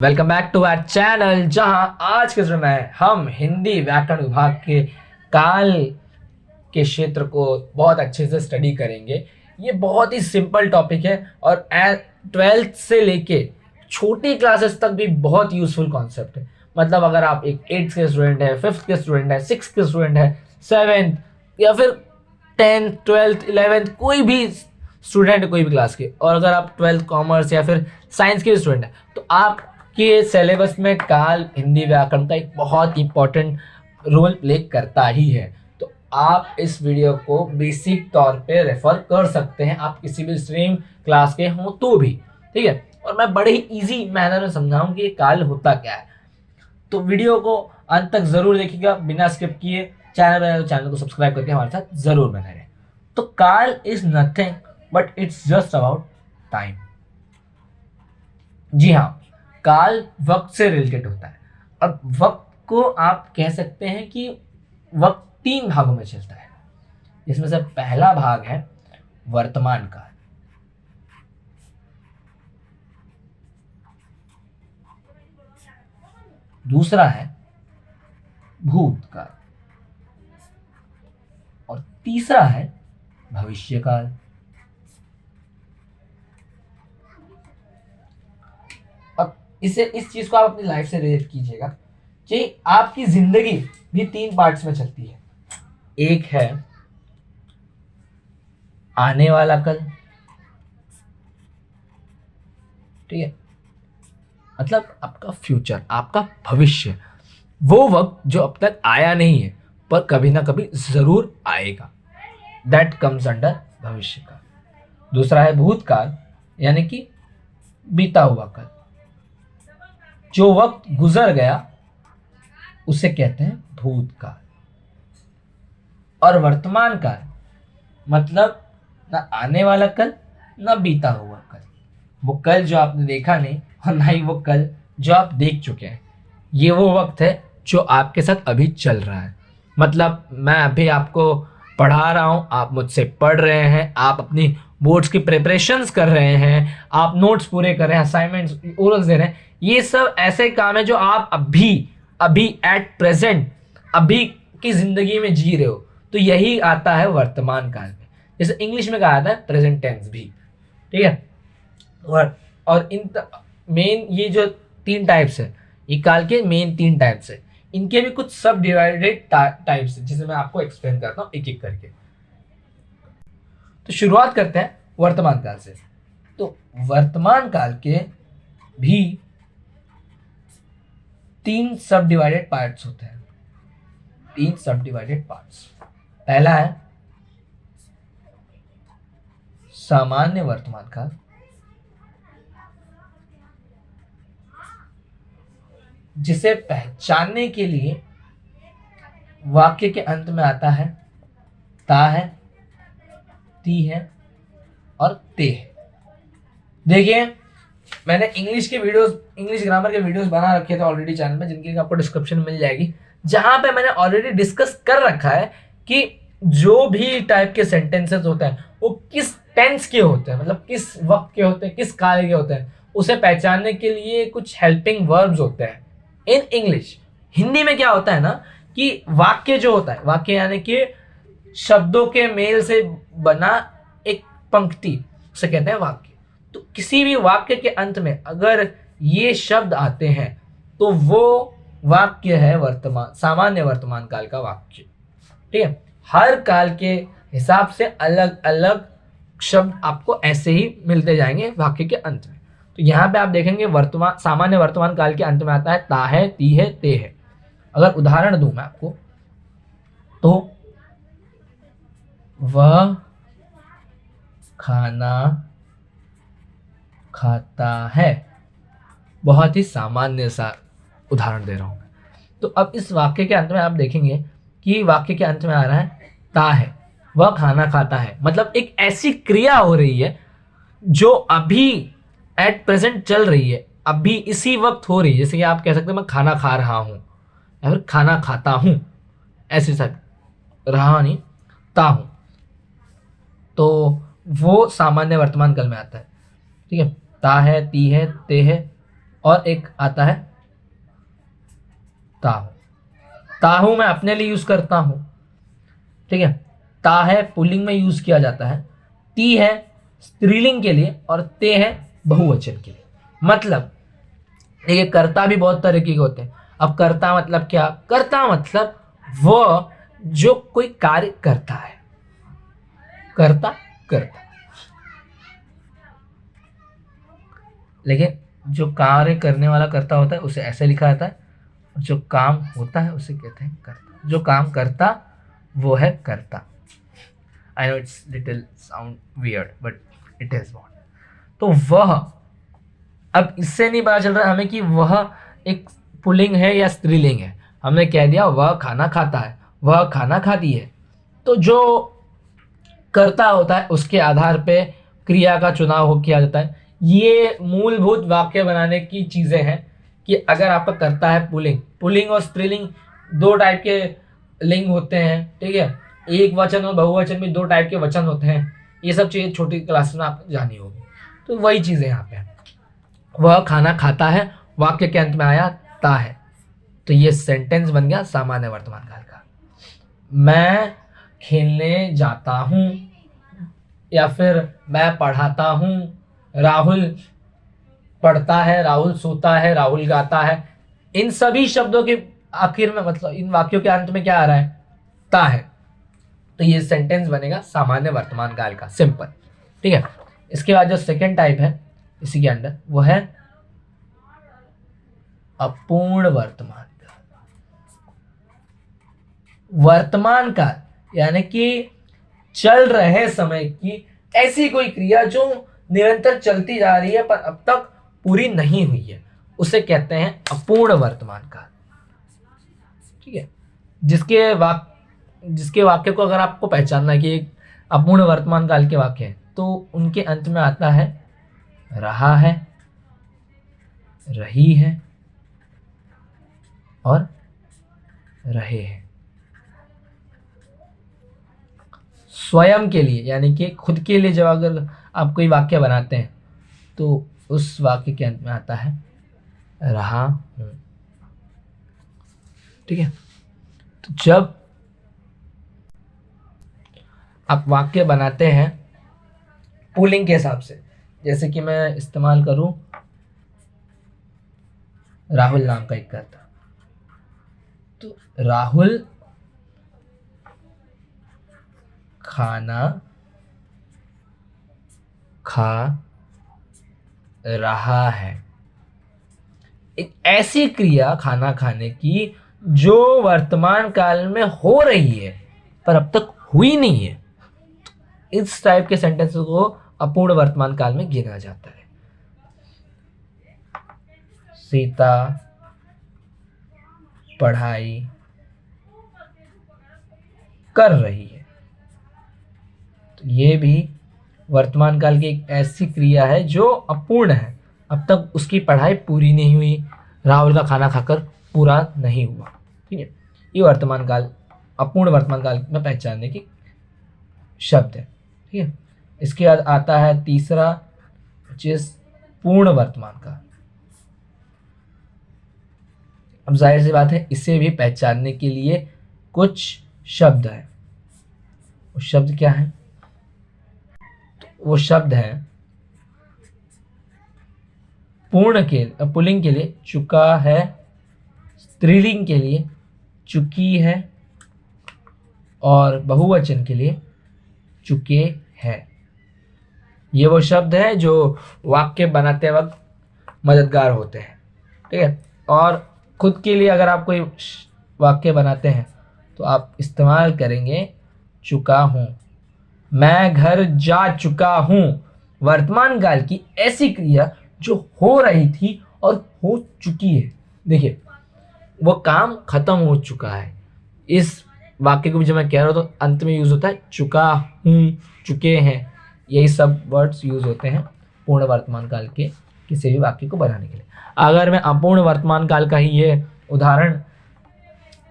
Welcome back to our channel, जहां आज के समय में हम हिंदी व्याकरण विभाग के काल के क्षेत्र को बहुत अच्छे से स्टडी करेंगे। ये बहुत ही सिंपल टॉपिक है और 12th से लेके छोटी क्लासेस तक भी बहुत यूजफुल कॉन्सेप्ट है। मतलब अगर आप एक 8th के स्टूडेंट है, 5th के स्टूडेंट है, 6th के स्टूडेंट है, 7th या फिर 10th 12th 11th कोई भी स्टूडेंट है कोई भी क्लास के, और अगर आप 12th कॉमर्स या फिर साइंस के स्टूडेंट है तो आपके सिलेबस में काल हिंदी व्याकरण का एक बहुत इंपॉर्टेंट रोल प्ले करता ही है। तो आप इस वीडियो को बेसिक तौर पे रेफर कर सकते हैं, आप किसी भी स्ट्रीम क्लास के हों तो भी, ठीक है। और मैं बड़े ही इजी मैनर में समझाऊं कि ये काल होता क्या है। तो वीडियो को अंत तक जरूर देखिएगा बिना स्किप किए। चैनल को सब्सक्राइब करके हमारे साथ जरूर बने रहें। तो काल is nothing but it's just about time. जी हाँ, काल वक्त से रिलेटेड होता है। और वक्त को आप कह सकते हैं कि वक्त 3 भागों में चलता है, जिसमें से पहला भाग है वर्तमान काल, दूसरा है भूतकाल और तीसरा है भविष्यकाल। अब इस चीज को आप अपनी लाइफ से रिलेट कीजिएगा कि आपकी जिंदगी भी 3 पार्ट्स में चलती है। एक है आने वाला कल, ठीक है, मतलब आपका फ्यूचर, आपका भविष्य, वो वक्त जो अब तक आया नहीं है पर कभी ना कभी जरूर आएगा, दैट कम्स अंडर भविष्य काल। दूसरा है भूतकाल, यानी कि बीता हुआ कल, जो वक्त गुजर गया उसे कहते हैं भूतकाल। और वर्तमान काल मतलब ना आने वाला कल ना बीता हुआ कल, वो कल जो आपने देखा नहीं और ना ही वो कल जो आप देख चुके हैं। ये वो वक्त है जो आपके साथ अभी चल रहा है। मतलब मैं अभी आपको पढ़ा रहा हूँ, आप मुझसे पढ़ रहे हैं, आप अपनी बोर्ड्स की प्रिपरेशंस कर रहे हैं, आप नोट्स पूरे कर रहे हैं, असाइनमेंट्स ओरल्स दे रहे हैं। ये सब ऐसे काम है जो आप अभी अभी एट प्रेजेंट अभी की जिंदगी में जी रहे हो। तो यही आता है वर्तमान काल में, जैसे इंग्लिश में कहा जाता है प्रेजेंट टेंस भी, ठीक है। और इन मेन ये जो 3 टाइप्स है, ये काल के मेन 3 टाइप्स है। इनके भी कुछ सब डिवाइडेड टाइप्स है, जिसे मैं आपको एक्सप्लेन करता हूँ एक एक करके। तो शुरुआत करते हैं वर्तमान काल से। तो वर्तमान काल के भी 3 सब डिवाइडेड पार्ट्स होते हैं। 3 सब डिवाइडेड पार्ट्स। पहला है सामान्य वर्तमान काल, जिसे पहचानने के लिए वाक्य के अंत में आता है ता है, ती है और ते है। देखिए, मैंने इंग्लिश ग्रामर के वीडियोस बना रखे थे ऑलरेडी चैनल में, जिनकी आपको डिस्क्रिप्शन मिल जाएगी, जहां पे मैंने ऑलरेडी डिस्कस कर रखा है कि जो भी टाइप के सेंटेंसेस होते हैं वो किस टेंस के होते हैं, मतलब किस वक्त के होते हैं, किस काल के होते हैं, उसे पहचानने के लिए कुछ हेल्पिंग वर्ब्स होते हैं इन इंग्लिश। हिंदी में क्या होता है ना कि वाक्य जो होता है, वाक्य यानी कि शब्दों के मेल से बना एक पंक्ति, उसे कहते हैं वाक्य। तो किसी भी वाक्य के अंत में अगर ये शब्द आते हैं तो वो वाक्य है सामान्य वर्तमान काल का वाक्य, ठीक है। हर काल के हिसाब से अलग अलग शब्द आपको ऐसे ही मिलते जाएंगे वाक्य के अंत में। तो यहाँ पे आप देखेंगे सामान्य वर्तमान काल के अंत में आता है ता है, ती है, ते है। अगर उदाहरण दूं मैं आपको तो वह खाना खाता है, बहुत ही सामान्य सा उदाहरण दे रहा हूं मैं। तो अब इस वाक्य के अंत में आप देखेंगे कि वाक्य के अंत में आ रहा है ता है, वह खाना खाता है, मतलब एक ऐसी क्रिया हो रही है जो अभी एट प्रेजेंट चल रही है, अभी इसी वक्त हो रही है। जैसे कि आप कह सकते हैं मैं खाना खा रहा हूं या फिर खाना खाता हूं, ऐसे सब रहा नहीं ता हूं, तो वो सामान्य वर्तमान काल में आता है, ठीक है। ता है, ती है, ते है, और एक आता है ता हूं। ता हूं मैं अपने लिए यूज करता हूं, ठीक है। ता है पुल्लिंग में यूज किया जाता है, ती है स्त्रीलिंग के लिए, और ते है बहुवचन के लिए। मतलब देखिए कर्ता भी बहुत तरह के होते हैं। अब कर्ता मतलब क्या? कर्ता मतलब वह जो कोई कार्य करता है, कर्ता करता। लेकिन जो कार्य करने वाला कर्ता होता है उसे ऐसे लिखा जाता है, जो काम होता है उसे कहते हैं कर्ता। जो काम करता वो है कर्ता। I know it's little sound weird but it is what. तो वह, अब इससे नहीं पता चल रहा हमें कि वह एक पुल्लिंग है या स्त्रीलिंग है। हमने कह दिया वह खाना खाता है, वह खाना खाती है। तो जो कर्ता होता है उसके आधार पे क्रिया का चुनाव हो किया जाता है। ये मूलभूत वाक्य बनाने की चीजें हैं कि अगर आपका कर्ता है पुल्लिंग, पुल्लिंग और स्त्रीलिंग दो टाइप के लिंग होते हैं, ठीक है। एक वचन और बहुवचन में दो टाइप के वचन होते हैं। ये सब चीजें छोटी क्लास में आप जानी होगी। तो वही चीजें यहाँ पे हैं। वह खाना खाता है, वाक्य के अंत में आया ता है, तो ये सेंटेंस बन गया सामान्य वर्तमान काल का। मैं खेलने जाता हूं, या फिर मैं पढ़ाता हूं, राहुल पढ़ता है, राहुल सोता है, राहुल गाता है। इन सभी शब्दों के आखिर में, मतलब इन वाक्यों के अंत में क्या आ रहा है? ता है। तो ये सेंटेंस बनेगा सामान्य वर्तमान काल का, सिंपल, ठीक है। इसके बाद जो सेकंड टाइप है इसी के अंदर, वो है अपूर्ण वर्तमान काल। वर्तमान काल यानी कि चल रहे समय की ऐसी कोई क्रिया जो निरंतर चलती जा रही है पर अब तक पूरी नहीं हुई है, उसे कहते हैं अपूर्ण वर्तमान काल, ठीक है। जिसके वाक्य को अगर आपको पहचानना है कि एक अपूर्ण वर्तमान काल के वाक्य है, तो उनके अंत में आता है रहा है, रही है और रहे हैं। स्वयं के लिए यानी कि खुद के लिए जब अगर आप कोई वाक्य बनाते हैं तो उस वाक्य के अंत में आता है रहा हूं, ठीक है। तो जब आप वाक्य बनाते हैं पुल्लिंग के हिसाब से, जैसे कि मैं इस्तेमाल करूं राहुल नाम का एक कर्ता, तो राहुल खाना खा रहा है। एक ऐसी क्रिया खाना खाने की जो वर्तमान काल में हो रही है पर अब तक हुई नहीं है, इस टाइप के सेंटेंस को अपूर्ण वर्तमान काल में गिना जाता है। सीता पढ़ाई कर रही है, तो ये भी वर्तमान काल की एक ऐसी क्रिया है जो अपूर्ण है, अब तक उसकी पढ़ाई पूरी नहीं हुई, राहुल का खाना खाकर पूरा नहीं हुआ, ठीक है। ये वर्तमान काल, अपूर्ण वर्तमान काल में पहचानने की शब्द है, ठीक है। इसके बाद आता है तीसरा, जिस पूर्ण वर्तमान काल। अब जाहिर सी बात है इसे भी पहचानने के लिए कुछ शब्द है। वो शब्द क्या है? वो शब्द है पूर्ण के पुल्लिंग के लिए चुका है, स्त्रीलिंग के लिए चुकी है, और बहुवचन के लिए चुके हैं। ये वो शब्द है जो वाक्य बनाते वक्त मददगार होते हैं, ठीक है। और खुद के लिए अगर आप कोई वाक्य बनाते हैं तो आप इस्तेमाल करेंगे चुका हूं, मैं घर जा चुका हूं। वर्तमान काल की ऐसी क्रिया जो हो रही थी और हो चुकी है। देखिए वो काम खत्म हो चुका है। इस वाक्य को भी जब मैं कह रहा हूं तो अंत में यूज होता है चुका हूं, चुके हैं, यही सब वर्ड्स यूज होते हैं पूर्ण वर्तमान काल के किसी भी वाक्य को बनाने के लिए। अगर मैं अपूर्ण वर्तमान काल का ही ये उदाहरण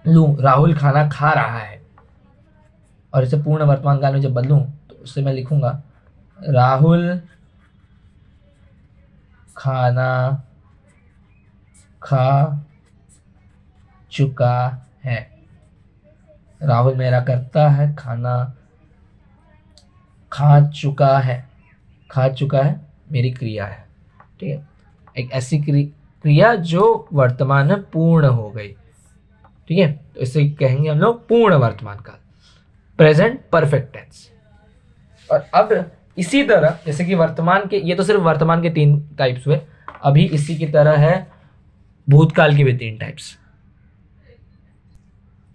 लूं, राहुल खाना खा रहा है, और इसे पूर्ण वर्तमान काल में जब बदलूं तो उससे मैं लिखूंगा राहुल खाना खा चुका है। राहुल मेरा करता है, खाना खा चुका है। खा चुका है मेरी क्रिया है। ठीक है, एक ऐसी क्रिया जो वर्तमान में पूर्ण हो गई। ठीक है, तो इसे कहेंगे हम लोग पूर्ण वर्तमान काल, प्रेजेंट परफेक्ट टेंस। और अब इसी तरह जैसे कि वर्तमान के, ये तो सिर्फ वर्तमान के 3 टाइप्स हुए, अभी इसी की तरह है भूतकाल के भी 3 टाइप्स।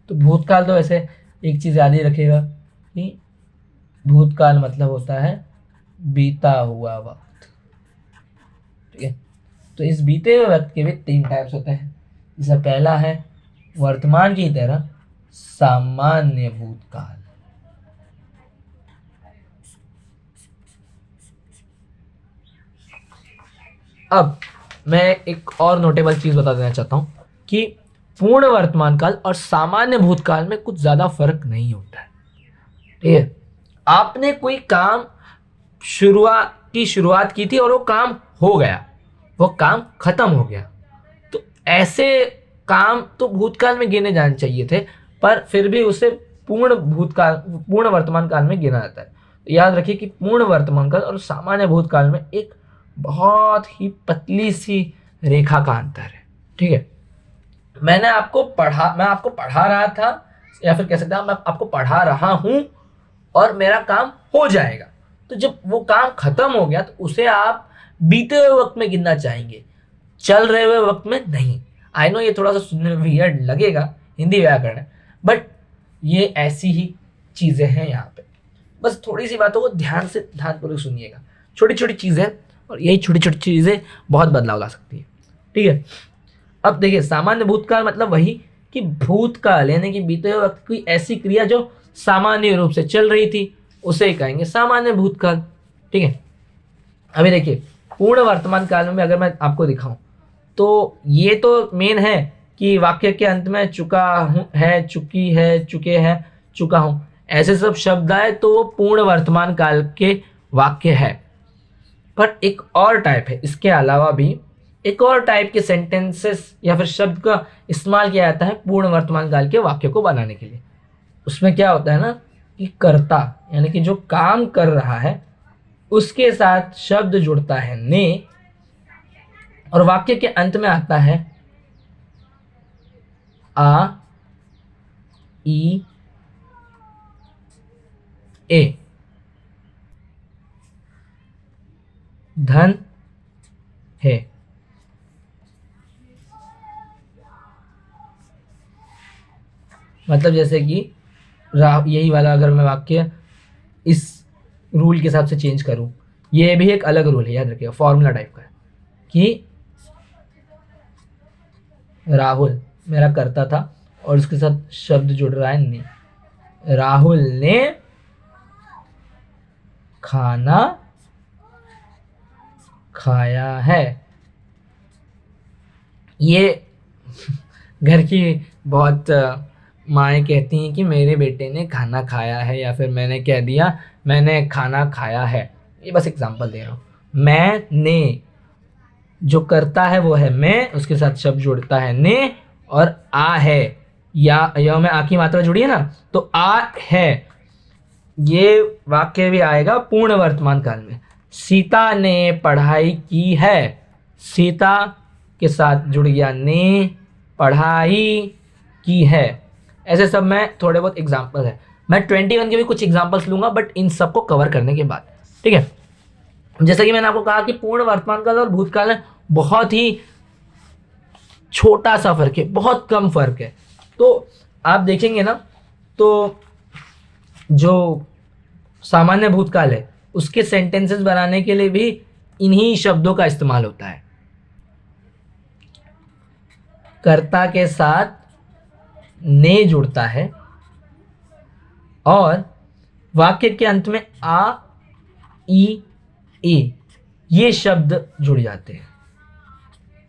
तो भूतकाल तो वैसे एक चीज याद ही रखेगा कि भूतकाल मतलब होता है बीता हुआ वक्त। ठीक है, तो इस बीते हुए वक्त के भी 3 टाइप्स होते हैं। जैसे पहला है वर्तमान की तरह सामान्य भूतकाल। अब मैं एक और नोटेबल चीज बता देना चाहता हूं कि पूर्ण वर्तमान काल और सामान्य भूतकाल में कुछ ज्यादा फर्क नहीं होता है। ठीक है, आपने कोई काम शुरुआत की थी और वो काम हो गया, वो काम खत्म हो गया, तो ऐसे काम तो भूतकाल में गिने जाने चाहिए थे, पर फिर भी उसे पूर्ण वर्तमान काल में गिना जाता है। तो याद रखिए कि पूर्ण वर्तमान काल और सामान्य भूतकाल में एक बहुत ही पतली सी रेखा का अंतर है। ठीक है, मैं आपको पढ़ा रहा था, या फिर कह सकते हैं मैं आपको पढ़ा रहा हूं और मेरा काम हो जाएगा, तो जब वो काम खत्म हो गया तो उसे आप बीते हुए वक्त में गिनना चाहेंगे, चल रहे हुए वक्त में नहीं। आई नो ये थोड़ा सा सुनने में वियर्ड लगेगा, हिंदी व्याकरण है, बट ये ऐसी ही चीजें हैं यहाँ पे। बस थोड़ी सी बातों को ध्यानपूर्वक सुनिएगा, छोटी छोटी चीजें, और यही छोटी छोटी चीजें बहुत बदलाव ला सकती है। ठीक है, अब देखिए सामान्य भूतकाल मतलब वही कि भूतकाल यानी कि बीते हुए वक्त की ऐसी क्रिया जो सामान्य रूप से चल रही थी उसे ही कहेंगे सामान्य भूतकाल। ठीक है, अभी देखिए पूर्ण वर्तमान काल में अगर मैं आपको दिखाऊं तो ये तो मेन है कि वाक्य के अंत में चुका हूं है, चुकी है, चुके हैं, चुका हूं, ऐसे सब शब्द आए तो वो पूर्ण वर्तमान काल के वाक्य है। पर एक और टाइप है, इसके अलावा भी एक और टाइप के सेंटेंसेस या फिर शब्द का इस्तेमाल किया जाता है पूर्ण वर्तमान काल के वाक्य को बनाने के लिए। उसमें क्या होता है ना कि कर्ता यानी कि जो काम कर रहा है उसके साथ शब्द जुड़ता है ने, और वाक्य के अंत में आता है आ ई ए। धन है, मतलब जैसे कि यही वाला अगर मैं वाक्य इस रूल के हिसाब से चेंज करूं, ये भी एक अलग रूल है, याद रखिएगा, फॉर्मूला टाइप का है कि राहुल मेरा करता था और उसके साथ शब्द जुड़ रहा है ने। राहुल ने खाना खाया है। ये घर की बहुत माएँ कहती हैं कि मेरे बेटे ने खाना खाया है, या फिर मैंने कह दिया मैंने खाना खाया है। ये बस एग्जांपल दे रहा हूँ। मैंने जो करता है वो है मैं, उसके साथ शब्द जुड़ता है ने, और आ है या में आ की मात्रा जुड़ी है ना, तो आ है। ये वाक्य भी आएगा पूर्ण वर्तमान काल में। सीता ने पढ़ाई की है, सीता के साथ जुड़ गया ने, पढ़ाई की है। ऐसे सब में थोड़े बहुत एग्जाम्पल है, मैं 21 के भी कुछ एग्जाम्पल्स लूंगा बट इन सबको कवर करने के बाद। ठीक है, जैसा कि मैंने आपको कहा कि पूर्ण वर्तमान काल और भूतकाल में बहुत ही छोटा सा फर्क है, बहुत कम फर्क है। तो आप देखेंगे ना तो जो सामान्य भूतकाल है उसके सेंटेंसेस बनाने के लिए भी इन्हीं शब्दों का इस्तेमाल होता है। कर्ता के साथ ने जुड़ता है और वाक्य के अंत में आ ई ए ये शब्द जुड़ जाते हैं।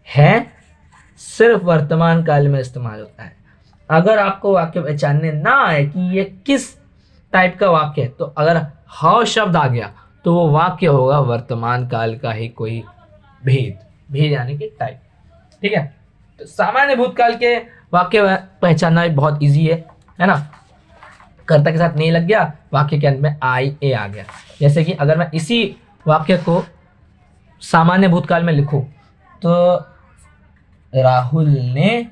है सिर्फ वर्तमान काल में इस्तेमाल होता है। अगर आपको वाक्य पहचानने ना आए कि ये किस टाइप का वाक्य है, तो अगर ह शब्द आ गया तो वो वाक्य होगा वर्तमान काल का ही कोई भेद यानी कि टाइप। ठीक है, तो सामान्य भूतकाल के वाक्य पहचानना भी बहुत इजी है ना। कर्ता के साथ नहीं लग गया, वाक्य के अंत में आई ए आ गया। जैसे कि अगर मैं इसी वाक्य को सामान्य भूतकाल में लिखूं तो राहुल ने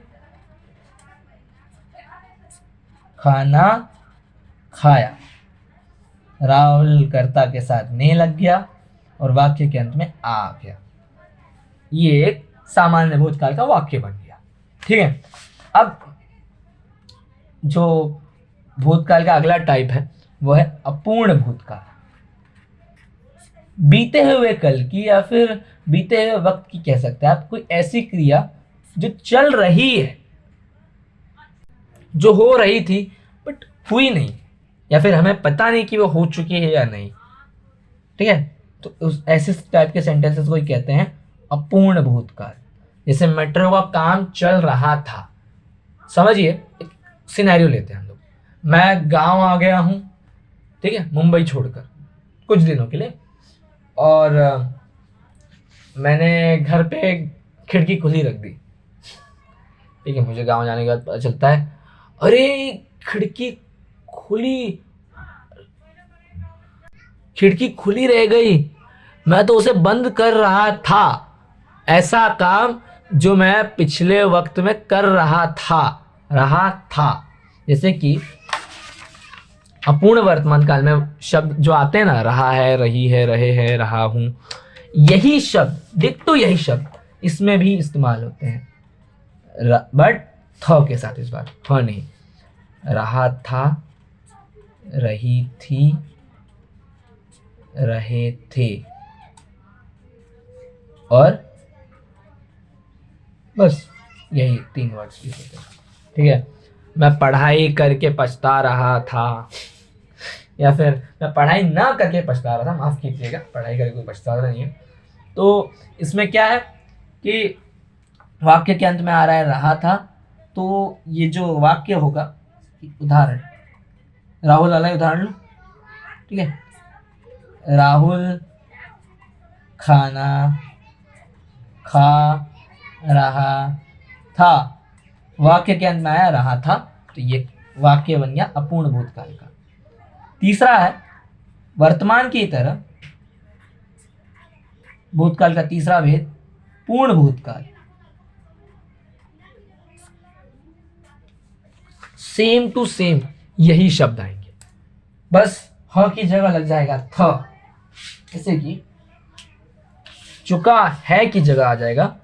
खाना खाया। राहुल कर्ता के साथ ने लग गया और वाक्य के अंत में आ गया। ये एक सामान्य भूतकाल का वाक्य बन गया। ठीक है, अब जो भूतकाल का अगला टाइप है वो है अपूर्ण भूतकाल। बीते हुए कल की या फिर बीते हुए वक्त की कह सकते हैं आप, कोई ऐसी क्रिया जो चल रही है, जो हो रही थी बट हुई नहीं, या फिर हमें पता नहीं कि वो हो चुकी है या नहीं। ठीक है, तो उस ऐसे टाइप के सेंटेंसेस को ही कहते हैं अपूर्ण भूतकाल। जैसे मेट्रो का काम चल रहा था। समझिए, एक सिनेरियो लेते हैं हम लोग। मैं गांव आ गया हूं, ठीक है, मुंबई छोड़कर कुछ दिनों के लिए, और मैंने घर पे खिड़की खुली रख दी। ठीक है, मुझे गांव जाने के बाद पता चलता है अरे खिड़की खुली रह गई, मैं तो उसे बंद कर रहा था। ऐसा काम जो मैं पिछले वक्त में कर रहा था। जैसे कि अपूर्ण वर्तमान काल में शब्द जो आते हैं ना, रहा है, रही है, रहे हैं, रहा हूं, यही शब्द डिट्टो यही शब्द इसमें भी इस्तेमाल होते हैं, बट थ के साथ। इस बार ह नहीं, रहा था, रही थी, रहे थे, और बस यही 3 वर्ड्स यूज होते हैं। ठीक है, मैं पढ़ाई करके पछता रहा था, या फिर मैं पढ़ाई ना करके पछता रहा था, माफ कीजिएगा, पढ़ाई करके कोई पछताता नहीं है। तो इसमें क्या है कि वाक्य के अंत में आ रहा है रहा था, तो ये जो वाक्य होगा, उदाहरण राहुल वाला उदाहरण लो। ठीक है, राहुल खाना खा रहा था, वाक्य के अंत में आया रहा था, तो ये वाक्य बन गया अपूर्ण भूतकाल का। तीसरा है वर्तमान की तरह भूतकाल का तीसरा भेद पूर्ण भूतकाल। सेम टू सेम यही शब्द आएंगे, बस ह की जगह लग जाएगा थ। जैसे कि चुका है की जगह आ जाएगा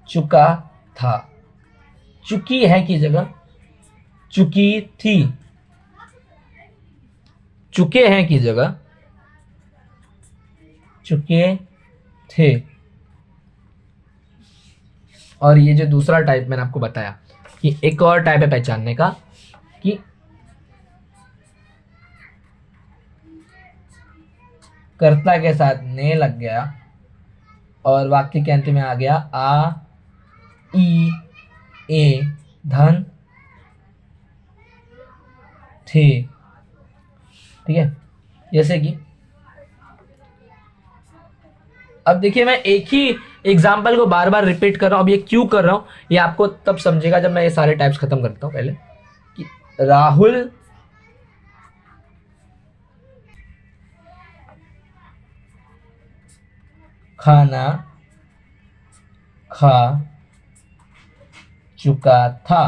चुका था, चुकी है की जगह चुकी थी, चुके हैं की जगह चुके थे। और ये जो दूसरा टाइप मैंने आपको बताया कि एक और टाइप है पहचानने का कि कर्ता के साथ ने लग गया और वाक्य के अंत में आ गया आ, ई, ए, धन, थे। ठीक है, जैसे कि अब देखिए, मैं एक ही एग्जाम्पल को बार बार रिपीट कर रहा हूं। अब ये क्यों कर रहा हूं ये आपको तब समझेगा जब मैं ये सारे टाइप्स खत्म करता हूं। पहले कि राहुल खाना खा चुका था।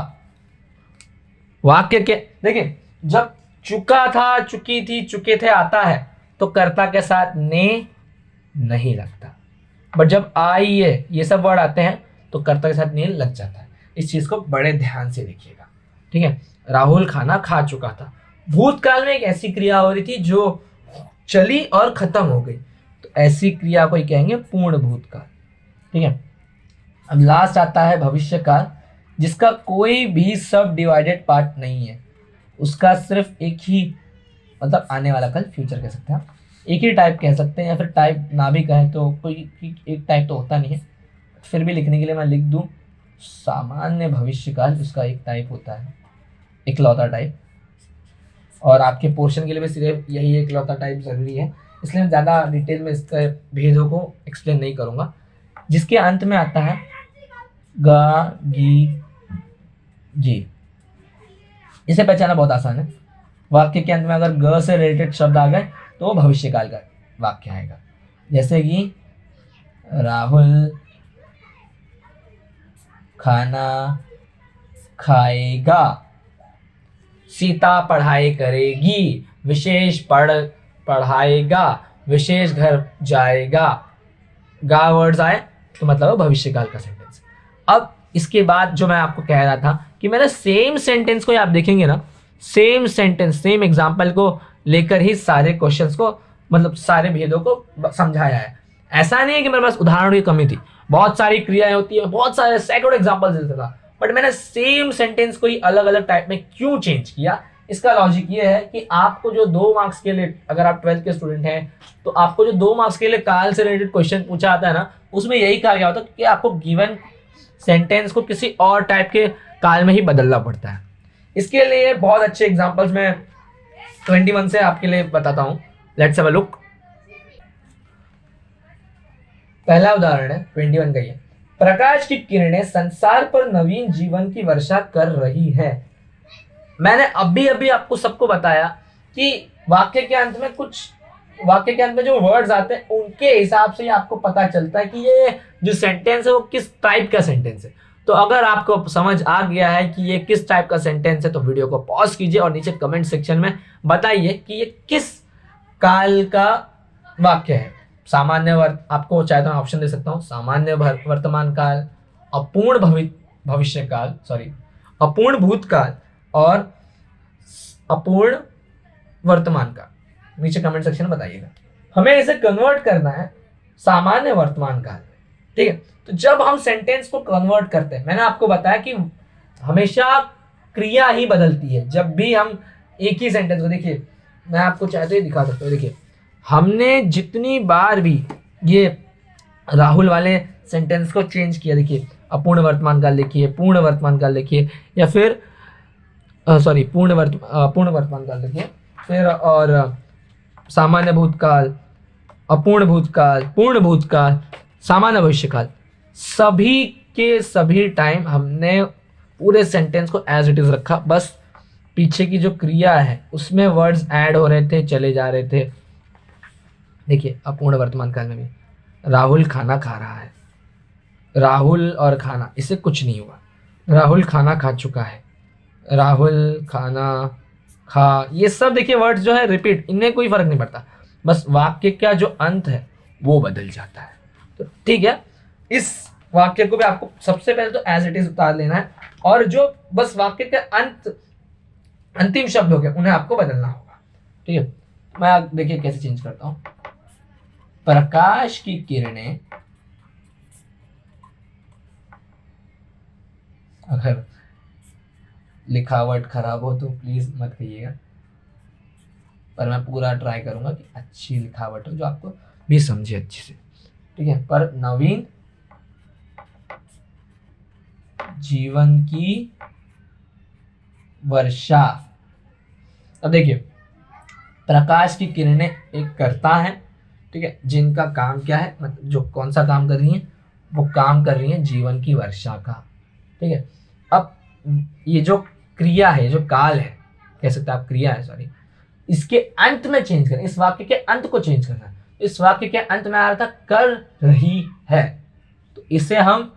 वाक्य के देखिए, जब चुका था, चुकी थी, चुके थे आता है तो कर्ता के साथ ने नहीं लगता, बट जब आई ये सब वर्ड आते हैं तो कर्ता के साथ ने लग जाता है। इस चीज को बड़े ध्यान से देखिएगा। ठीक है, राहुल खाना खा चुका था, भूतकाल में एक ऐसी क्रिया हो रही थी जो चली और खत्म हो गई, तो ऐसी क्रिया को ही कहेंगे पूर्ण भूतकाल। ठीक है, अब लास्ट आता है भविष्य काल, जिसका कोई भी सब डिवाइडेड पार्ट नहीं है, उसका सिर्फ एक ही मतलब आने वाला कल, फ्यूचर कह सकते हैं आप, एक ही टाइप कह सकते हैं, या फिर टाइप ना भी कहें तो कोई एक टाइप तो होता नहीं है, फिर भी लिखने के लिए मैं लिख दूं सामान्य भविष्य काल, उसका एक टाइप होता है, इकलौता टाइप। और आपके पोर्शन के लिए भी सिर्फ यही इकलौता टाइप ज़रूरी है, इसलिए मैं ज़्यादा डिटेल में इसके भेदों को एक्सप्लेन नहीं करूँगा। जिसके अंत में आता है गा गी जी। इसे पहचाना बहुत आसान है। वाक्य के अंत में अगर ग से रिलेटेड शब्द आ गए तो वो भविष्यकाल का वाक्य आएगा। जैसे कि राहुल खाना खाएगा, सीता पढ़ाई करेगी, विशेष पढ़ाएगा, विशेष घर जाएगा। गा वर्ड्स आए तो मतलब भविष्यकाल का सेंटेंस। अब इसके बाद जो मैं आपको कह रहा था कि मैंने सेम सेंटेंस को आप देखेंगे ना, सेम सेंटेंस सेम एग्जाम्पल को लेकर ही सारे क्वेश्चंस को मतलब सारे भेदों को समझाया है। ऐसा नहीं है कि मेरे पास उदाहरणों की कमी थी, बहुत सारी क्रियाएं होती है, बहुत सारे सैकड़ों एग्जाम्पल देता था, बट मैंने सेम सेंटेंस को ही अलग अलग टाइप में क्यों चेंज किया। इसका लॉजिक ये है कि आपको जो 2 मार्क्स के लिए, अगर आप 12th के स्टूडेंट हैं तो आपको जो 2 मार्क्स के लिए काल से रिलेटेड क्वेश्चन पूछा आता है ना, उसमें यही कहा गया होता है कि आपको गिवन सेंटेंस को किसी और टाइप के काल में ही बदलना पड़ता है। इसके लिए बहुत अच्छे एग्जांपल्स मैं 21 से आपके लिए बताता हूं। Let's have a look. पहला उदाहरण है 21 का ये, प्रकाश की किरणें संसार पर नवीन जीवन की वर्षा कर रही है। मैंने अभी अभी आपको सबको बताया कि वाक्य के अंत में जो वर्ड्स आते हैं उनके हिसाब से ही आपको पता चलता है कि ये जो सेंटेंस है वो किस टाइप का सेंटेंस है। तो अगर आपको समझ आ गया है कि ये किस टाइप का सेंटेंस है तो वीडियो को पॉज कीजिए और नीचे कमेंट सेक्शन में बताइए कि ये किस काल का वाक्य है। सामान्य आपको चाहे तो मैं ऑप्शन दे सकता हूँ, सामान्य वर्तमान काल, अपूर्ण भूतकाल और अपूर्ण वर्तमान काल। नीचे कमेंट सेक्शन में बताइएगा। हमें इसे कन्वर्ट करना है सामान्य वर्तमान काल में, ठीक है। तो जब हम सेंटेंस को कन्वर्ट करते हैं, मैंने आपको बताया कि हमेशा क्रिया ही बदलती है। जब भी हम एक ही सेंटेंस को, देखिए मैं आपको चाहते ही दिखा सकता हूँ, देखिए हमने जितनी बार भी ये राहुल वाले सेंटेंस को चेंज किया, देखिए अपूर्ण वर्तमान काल लिखिए, पूर्ण वर्तमान काल लिखिए, या फिर पूर्ण वर्तमान काल लिखिए, फिर और सामान्य भूतकाल, अपूर्ण भूतकाल, पूर्ण भूतकाल, सामान्य भविष्यकाल, सभी के सभी टाइम हमने पूरे सेंटेंस को एज इट इज रखा। बस पीछे की जो क्रिया है उसमें वर्ड्स ऐड हो रहे थे, चले जा रहे थे। देखिए अपूर्ण वर्तमान काल में भी राहुल खाना खा रहा है, राहुल और खाना, इससे कुछ नहीं हुआ। राहुल खाना खा चुका है, राहुल खाना खा, ये सब देखिए वर्ड्स जो है रिपीट, इनमें कोई फर्क नहीं पड़ता, बस वाक्य का जो अंत है वो बदल जाता है। तो ठीक है, इस वाक्य को भी आपको सबसे पहले तो एज इट इज उतार लेना है, और जो बस वाक्य के अंतिम शब्द हो गए उन्हें आपको बदलना होगा, ठीक है। मैं देखिए कैसे चेंज करता हूं। प्रकाश की किरणें, अगर लिखावट खराब हो तो प्लीज मत कहिएगा, पर मैं पूरा ट्राई करूंगा कि अच्छी लिखावट हो जो आपको भी समझे अच्छे से, ठीक है। पर नवीन जीवन की वर्षा। अब देखिए प्रकाश की किरणें एक कर्ता है, ठीक है, जिनका काम क्या है, मतलब जो कौन सा काम कर रही है, वो काम कर रही है जीवन की वर्षा का, ठीक है। अब ये जो क्रिया है, जो काल है, कह सकते हैं आप क्रिया है, सॉरी, इसके अंत में चेंज करना, इस वाक्य के अंत को चेंज करना है। इस वाक्य के अंत में आ रहा था कर रही है, तो इसे हम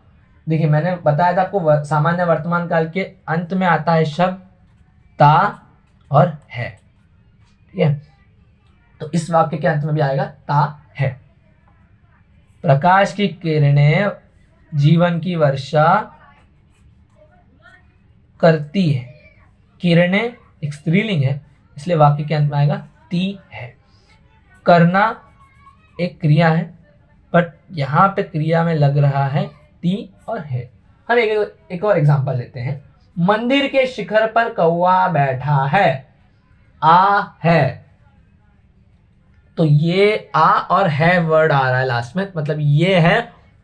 देखिए मैंने बताया था आपको, सामान्य वर्तमान काल के अंत में आता है शब्द ता और है, ठीक है। तो इस वाक्य के अंत में भी आएगा ता है। प्रकाश की किरणें जीवन की वर्षा करती है, किरणें एक स्त्रीलिंग है इसलिए वाक्य के अंत में आएगा ती है। करना एक क्रिया है, बट यहां पे क्रिया में लग रहा है ती और है। हम एक और एग्जांपल लेते हैं। मंदिर के शिखर पर कौवा बैठा है, आ है, तो ये आ और है वर्ड आ रहा है लास्ट में, मतलब ये है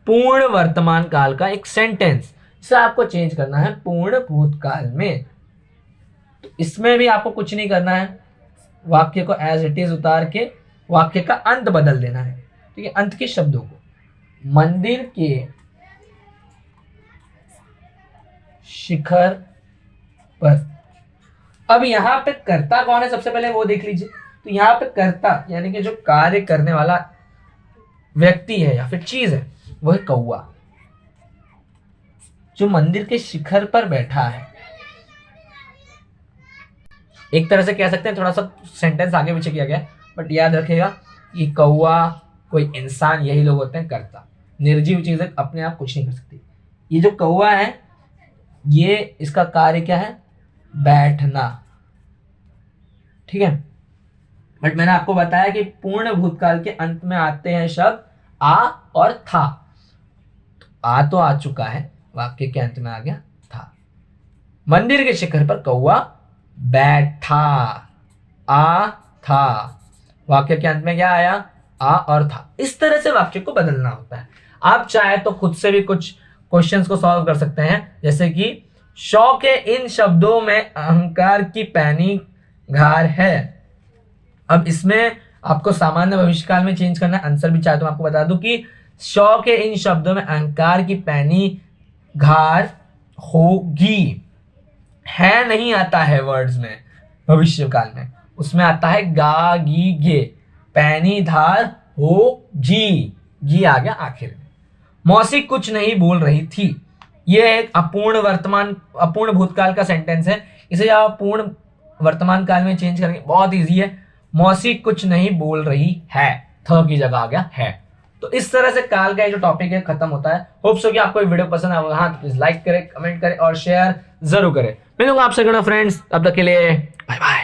पूर्ण वर्तमान काल का एक सेंटेंस। इसे आपको चेंज करना है पूर्ण भूतकाल में। तो इसमें भी आपको कुछ नहीं करना है, वाक्य को एज इट इज उतार के वाक्य का अंत बदल देना है, ठीक है, अंत के शब्दों को। मंदिर के शिखर पर। अब यहाँ पे कर्ता कौन है सबसे पहले वो देख लीजिए। तो यहाँ पे कर्ता यानी कि जो कार्य करने वाला व्यक्ति है या फिर चीज है वो है कौवा, जो मंदिर के शिखर पर बैठा है। एक तरह से कह सकते हैं, थोड़ा सा सेंटेंस आगे पीछे किया गया, बट याद रखिएगा ये कौवा, कोई इंसान, यही लोग होते हैं कर्ता। निर्जीव चीजें अपने आप कुछ नहीं कर सकती। ये जो कौवा है ये इसका कार्य क्या है, बैठना, ठीक है। बट मैंने आपको बताया कि पूर्ण भूतकाल के अंत में आते हैं शब्द आ और था। आ तो आ चुका है, वाक्य के अंत में आ गया था। मंदिर के शिखर पर कौवा बैठा, आ था, वाक्य के अंत में क्या आया, आ और था। इस तरह से वाक्य को बदलना होता है। आप चाहे तो खुद से भी कुछ क्वेश्चंस को सॉल्व कर सकते हैं, जैसे कि शौ के इन शब्दों में अहंकार की पैनी घार है। अब इसमें आपको सामान्य भविष्यकाल में चेंज करना है। आंसर भी चाहे तो आपको बता दूं कि शौ के इन शब्दों में अहंकार की पैनी घार होगी। है नहीं आता है वर्ड्स में भविष्यकाल में, उसमें आता है गा गी गे, पैनी धार हो जी आ गया आखिर में। मौसी कुछ नहीं बोल रही थी, यह एक अपूर्ण भूतकाल का सेंटेंस है। इसे आप पूर्ण वर्तमान काल में चेंज करेंगे, बहुत इजी है। मौसी कुछ नहीं बोल रही है, थ की जगह आ गया है। तो इस तरह से काल का ये जो टॉपिक है खत्म होता है। होप सो कि आपको ये वीडियो पसंद आया होगा। हाँ तो प्लीज लाइक करें, कमेंट करें और शेयर जरूर करें। मिलूंगा आपसे फ्रेंड्स, तब तक के लिए बाय बाय।